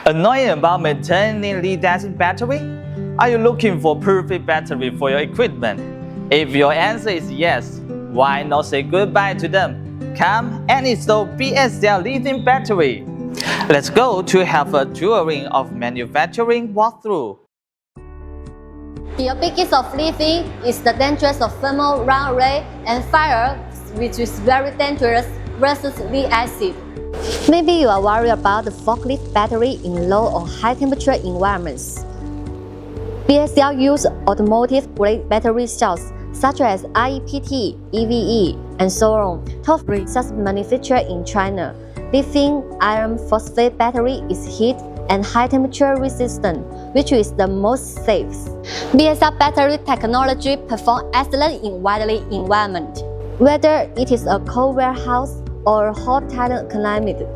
Annoying about maintaining lead-acid battery? Are you looking for perfect battery for your equipment? If your answer is yes, why not say goodbye to them? Come and install BSL lithium battery. Let's go to have a touring of manufacturing walkthrough. The biggest of living is the dangers of thermal runaway and fire, which is very dangerous versus lead acid. Maybe you are worried about the forklift battery in low or high temperature environments. BSL uses automotive-grade battery cells such as IEPT, EVE, and so on. Top results manufactured in China. Lithium iron phosphate battery is heat and high temperature resistant, which is the most safe. BSL battery technology performs excellent in widely environment. Whether it is a cold warehouse or hot tight climate,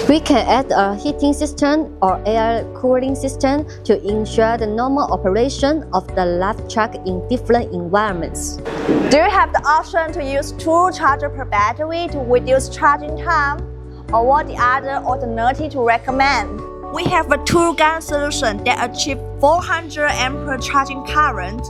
we can add a heating system or air cooling system to ensure the normal operation of the lift truck in different environments. Do you have the option to use 2 chargers per battery to reduce charging time? Or what the other alternative to recommend? We have a 2-gun solution that achieves 400 ampere charging current.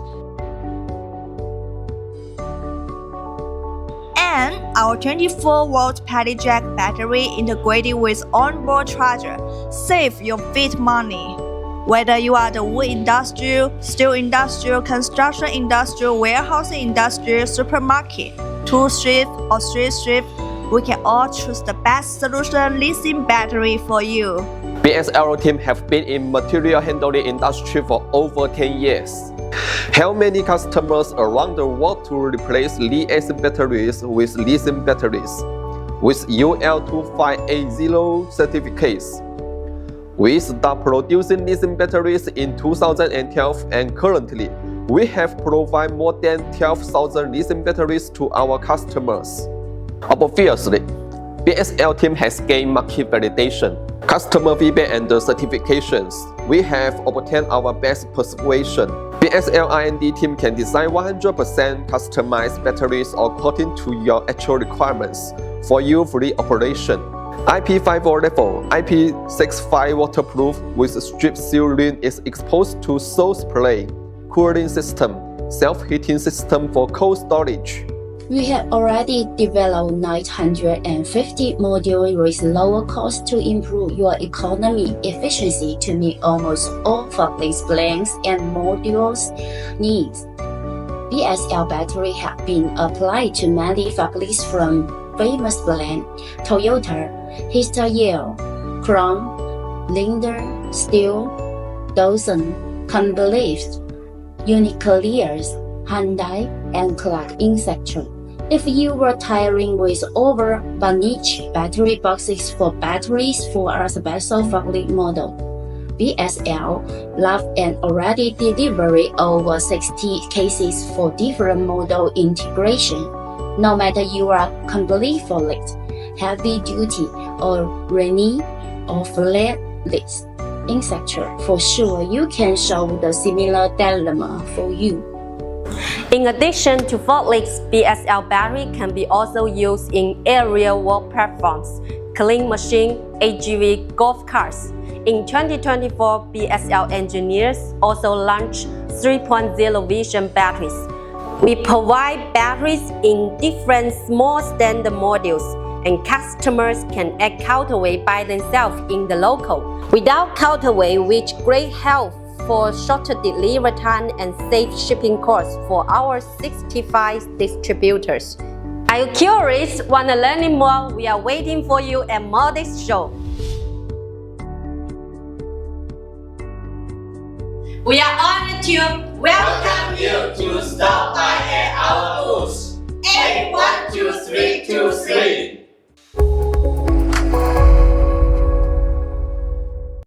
And our 24-volt Jack battery integrated with onboard charger save your feet money. Whether you are the wood industrial, steel industrial, construction industrial, warehousing industrial, supermarket, 2-shift or 3-shift, we can all choose the best solution lithium battery for you. BSL team have been in material handling industry for over 10 years. Help many customers around the world to replace lead-acid batteries with lithium batteries with UL2580 certificates. We stopped producing lithium batteries in 2012 and currently we have provided more than 12,000 lithium batteries to our customers. Obviously, BSL team has gained market validation, customer feedback and certifications. We have obtained our best persuasion. BSL R&D team can design 100% customized batteries according to your actual requirements for your free operation. IP54 level, IP65 waterproof with strip seal ring is exposed to solar spray, cooling system, self-heating system for cold storage. We have already developed 950 modules with lower cost to improve your economy efficiency to meet almost all forklift brands and modules needs. BSL battery have been applied to many forklifts from famous brands Toyota, Huizhou, Crown, Linde, Steel, Dawson, Complifts, Unicolliers, Hyundai, and Clark etc. If you were tiring with over niche battery boxes for batteries for a special forklift model, BSL love and already delivered over 60 cases for different model integration. No matter you are complete forklift, heavy duty, or rainy or flat list, etc. For sure, you can solve the similar dilemma for you. In addition to forklifts, BSL battery can be also used in aerial work platforms, cleaning machines, AGV, golf carts. In 2024, BSL engineers also launched 3.0 vision batteries. We provide batteries in different small standard modules, and customers can add counterweight by themselves in the local. Without counterweight, which great help for shorter delivery time and safe shipping costs for our 65 distributors. Are you curious? Want to learn more? We are waiting for you at MODEX show. We are honored to welcome you to stop by at our booth.